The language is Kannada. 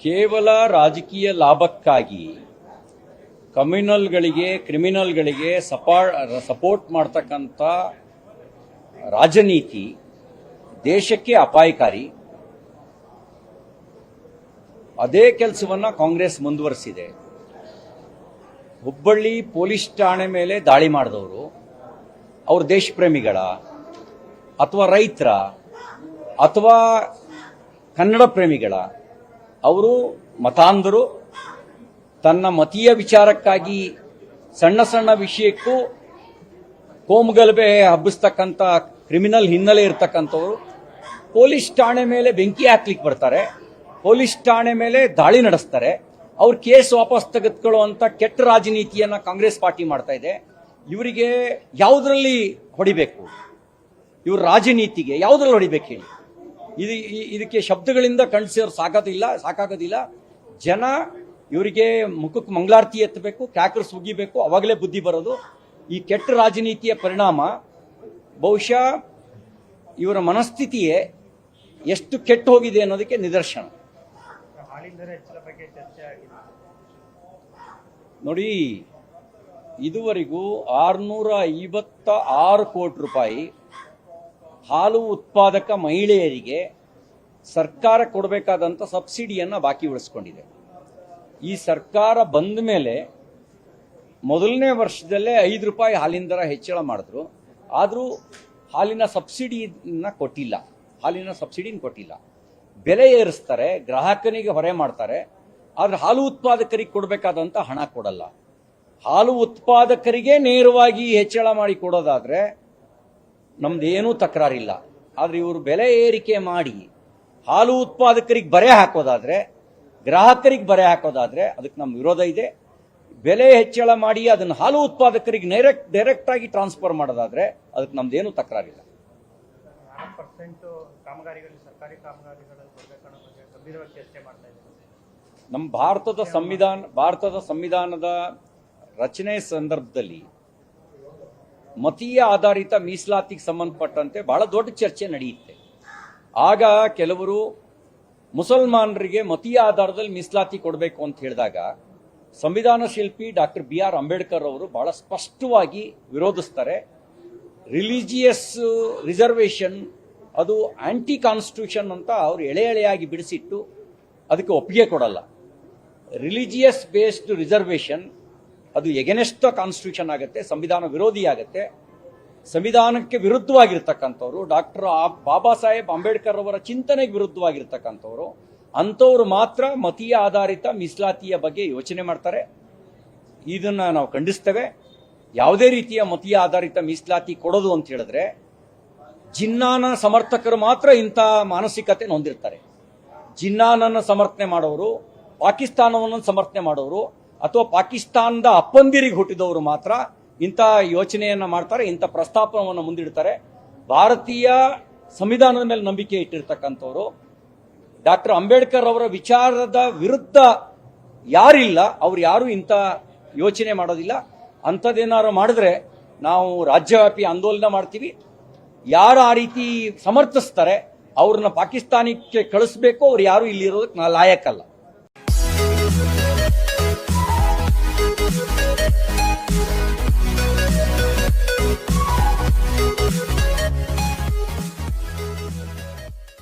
ಕೇವಲ ರಾಜಕೀಯ ಲಾಭಕ್ಕಾಗಿ ಕ್ರಿಮಿನಲ್ಗಳಿಗೆ ಸಪೋರ್ಟ್ ಮಾಡ್ತಕ್ಕಂಥ ರಾಜನೀತಿ ದೇಶಕ್ಕೆ ಅಪಾಯಕಾರಿ. ಅದೇ ಕೆಲಸವನ್ನ ಕಾಂಗ್ರೆಸ್ ಮುಂದುವರಿಸಿದೆ. ಹುಬ್ಬಳ್ಳಿ ಪೊಲೀಸ್ ಠಾಣೆ ಮೇಲೆ ದಾಳಿ ಮಾಡಿದವರು ಅವರು ದೇಶ ಪ್ರೇಮಿಗಳ ಅಥವಾ ರೈತರ ಅಥವಾ ಕನ್ನಡ ಪ್ರೇಮಿಗಳ? ಅವರು ಮತಾಂಧರು. ತನ್ನ ಮತೀಯ ವಿಚಾರಕ್ಕಾಗಿ ಸಣ್ಣ ಸಣ್ಣ ವಿಷಯಕ್ಕೂ ಕೋಮುಗಲಭೆ ಹಬ್ಬಿಸ್ತಕ್ಕಂಥ ಕ್ರಿಮಿನಲ್ ಹಿನ್ನೆಲೆ ಇರತಕ್ಕಂಥವ್ರು ಪೊಲೀಸ್ ಠಾಣೆ ಮೇಲೆ ಬೆಂಕಿ ಹಾಕ್ಲಿಕ್ಕೆ ಬರ್ತಾರೆ, ಪೊಲೀಸ್ ಠಾಣೆ ಮೇಲೆ ದಾಳಿ ನಡೆಸ್ತಾರೆ. ಅವ್ರ ಕೇಸ್ ವಾಪಸ್ ತೆಗೆದುಕೊಳ್ಳುವಂತ ಕೆಟ್ಟ ರಾಜನೀತಿಯನ್ನ ಕಾಂಗ್ರೆಸ್ ಪಾರ್ಟಿ ಮಾಡ್ತಾ ಇದೆ. ಇವರಿಗೆ ಯಾವುದರಲ್ಲಿ ಹೊಡಿಬೇಕು? ಇವ್ರ ರಾಜನೀತಿಗೆ ಯಾವುದ್ರಲ್ಲಿ ಹೊಡಿಬೇಕು ಹೇಳಿ? ಇದಕ್ಕೆ ಶಬ್ದಗಳಿಂದ ಕಣ್ಸಿವ್ರು ಸಾಕಾಗೋದಿಲ್ಲ. ಜನ ಇವರಿಗೆ ಮುಖಕ್ಕೆ ಮಂಗಳಾರತಿ ಎತ್ತಬೇಕು, ಕ್ಯಾಕರ್ಸ್ ಉಗಿಬೇಕು, ಅವಾಗಲೇ ಬುದ್ಧಿ ಬರೋದು. ಈ ಕೆಟ್ಟ ರಾಜನೀತಿಯ ಪರಿಣಾಮ ಬಹುಶಃ ಇವರ ಮನಸ್ಥಿತಿಯೇ ಎಷ್ಟು ಕೆಟ್ಟು ಹೋಗಿದೆ ಅನ್ನೋದಕ್ಕೆ ನಿದರ್ಶನ. ನೋಡಿ, ಇದುವರೆಗೂ 656 ಕೋಟಿ ರೂಪಾಯಿ ಹಾಲು ಉತ್ಪಾದಕ ಮಹಿಳೆಯರಿಗೆ ಸರ್ಕಾರ ಕೊಡಬೇಕಾದಂಥ ಸಬ್ಸಿಡಿಯನ್ನು ಬಾಕಿ ಉಳಿಸ್ಕೊಂಡಿದೆ. ಈ ಸರ್ಕಾರ ಬಂದ ಮೇಲೆ ಮೊದಲನೇ ವರ್ಷದಲ್ಲೇ 5 ರೂಪಾಯಿ ಹಾಲಿನ ದರ ಹೆಚ್ಚಳ ಮಾಡಿದ್ರು. ಆದರೂ ಹಾಲಿನ ಸಬ್ಸಿಡಿನ ಕೊಟ್ಟಿಲ್ಲ. ಬೆಲೆ ಏರಿಸ್ತಾರೆ, ಗ್ರಾಹಕನಿಗೆ ಹೊರೆ ಮಾಡ್ತಾರೆ. ಆದ್ರೆ ಹಾಲು ಉತ್ಪಾದಕರಿಗೆ ಕೊಡಬೇಕಾದಂಥ ಹಣ ಕೊಡಲ್ಲ. ಹಾಲು ಉತ್ಪಾದಕರಿಗೆ ನೇರವಾಗಿ ಹೆಚ್ಚಳ ಮಾಡಿ ಕೊಡೋದಾದ್ರೆ ನಮ್ದೇನೂ ತಕರಾರಿಲ್ಲ. ಆದ್ರೆ ಇವರು ಬೆಲೆ ಏರಿಕೆ ಮಾಡಿ ಹಾಲು ಉತ್ಪಾದಕರಿಗೆ ಬರೆ ಹಾಕೋದಾದ್ರೆ, ಗ್ರಾಹಕರಿಗೆ ಬರೆ ಹಾಕೋದಾದ್ರೆ ಅದಕ್ಕೆ ನಮ್ಮ ವಿರೋಧ ಇದೆ. ಬೆಲೆ ಹೆಚ್ಚಳ ಮಾಡಿ ಅದನ್ನು ಹಾಲು ಉತ್ಪಾದಕರಿಗೆ ಡೈರೆಕ್ಟ್ ಆಗಿ ಟ್ರಾನ್ಸ್ಫರ್ ಮಾಡೋದಾದ್ರೆ ಅದಕ್ಕೆ ನಮ್ದೇನು ತಕರಾರಿಲ್ಲ. ನಮ್ಮ ಭಾರತದ ಸಂವಿಧಾನದ ರಚನೆ ಸಂದರ್ಭದಲ್ಲಿ ಮತೀಯ ಆಧಾರಿತ ಮೀಸಲಾತಿಗೆ ಸಂಬಂಧಪಟ್ಟಂತೆ ಬಹಳ ದೊಡ್ಡ ಚರ್ಚೆ ನಡೆಯುತ್ತೆ. ಆಗ ಕೆಲವರು ಮುಸಲ್ಮಾನರಿಗೆ ಮತೀಯ ಆಧಾರದಲ್ಲಿ ಮೀಸಲಾತಿ ಕೊಡಬೇಕು ಅಂತ ಹೇಳಿದಾಗ ಸಂವಿಧಾನ ಶಿಲ್ಪಿ ಡಾಕ್ಟರ್ BR ಅಂಬೇಡ್ಕರ್ ಅವರು ಬಹಳ ಸ್ಪಷ್ಟವಾಗಿ ವಿರೋಧಿಸ್ತಾರೆ. ರಿಲಿಜಿಯಸ್ ರಿಸರ್ವೇಷನ್ ಅದು ಆಂಟಿ ಕಾನ್ಸ್ಟಿಟ್ಯೂಷನ್ ಅಂತ ಅವರು ಎಳೆಯಾಗಿ ಬಿಡಿಸಿಟ್ಟು ಅದಕ್ಕೆ ಒಪ್ಪಿಗೆ ಕೊಡಲ್ಲ. ರಿಲಿಜಿಯಸ್ ಬೇಸ್ಡ್ ರಿಸರ್ವೇಷನ್ ಅದು ಎಗೆನೆಸ್ಟ್ ದ ಕಾನ್ಸ್ಟಿಟ್ಯೂಷನ್ ಆಗುತ್ತೆ, ಸಂವಿಧಾನ ವಿರೋಧಿ ಆಗುತ್ತೆ. ಸಂವಿಧಾನಕ್ಕೆ ವಿರುದ್ಧವಾಗಿರ್ತಕ್ಕಂಥವ್ರು, ಡಾಕ್ಟರ್ ಬಾಬಾ ಸಾಹೇಬ್ ಅಂಬೇಡ್ಕರ್ ಅವರ ಚಿಂತನೆಗೆ ವಿರುದ್ಧವಾಗಿರ್ತಕ್ಕಂಥವ್ರು, ಅಂಥವ್ರು ಮಾತ್ರ ಮತೀಯ ಆಧಾರಿತ ಮೀಸಲಾತಿಯ ಬಗ್ಗೆ ಯೋಚನೆ ಮಾಡ್ತಾರೆ. ಇದನ್ನ ನಾವು ಖಂಡಿಸ್ತೇವೆ. ಯಾವುದೇ ರೀತಿಯ ಮತೀಯ ಆಧಾರಿತ ಮೀಸಲಾತಿ ಕೊಡೋದು ಅಂತ ಹೇಳಿದ್ರೆ ಜಿನ್ನಾನ ಸಮರ್ಥಕರು ಮಾತ್ರ ಇಂಥ ಮಾನಸಿಕತೆ ಹೊಂದಿರ್ತಾರೆ. ಜಿನ್ನಾನನ್ನು ಸಮರ್ಥನೆ ಮಾಡೋರು, ಪಾಕಿಸ್ತಾನವನ್ನು ಸಮರ್ಥನೆ ಮಾಡೋರು ಅಥವಾ ಪಾಕಿಸ್ತಾನದ ಅಪ್ಪಂದಿರಿಗೆ ಹುಟ್ಟಿದವರು ಮಾತ್ರ ಇಂಥ ಯೋಚನೆಯನ್ನ ಮಾಡ್ತಾರೆ, ಇಂಥ ಪ್ರಸ್ತಾಪವನ್ನು ಮುಂದಿಡ್ತಾರೆ. ಭಾರತೀಯ ಸಂವಿಧಾನದ ಮೇಲೆ ನಂಬಿಕೆ ಇಟ್ಟಿರ್ತಕ್ಕಂಥವ್ರು, ಡಾಕ್ಟರ್ ಅಂಬೇಡ್ಕರ್ ಅವರ ವಿಚಾರದ ವಿರುದ್ಧ ಯಾರಿಲ್ಲ, ಅವ್ರು ಯಾರು ಇಂಥ ಯೋಚನೆ ಮಾಡೋದಿಲ್ಲ. ಅಂಥದ್ದೇನಾದ್ರು ಮಾಡಿದ್ರೆ ನಾವು ರಾಜ್ಯವ್ಯಾಪಿ ಆಂದೋಲನ ಮಾಡ್ತೀವಿ. ಯಾರು ಆ ರೀತಿ ಸಮರ್ಥಿಸ್ತಾರೆ ಅವ್ರನ್ನ ಪಾಕಿಸ್ತಾನಕ್ಕೆ ಕಳಿಸ್ಬೇಕು. ಅವ್ರು ಯಾರು ಇಲ್ಲಿರೋದಕ್ಕೆ ಲಾಯಕ್ಕಲ್ಲ.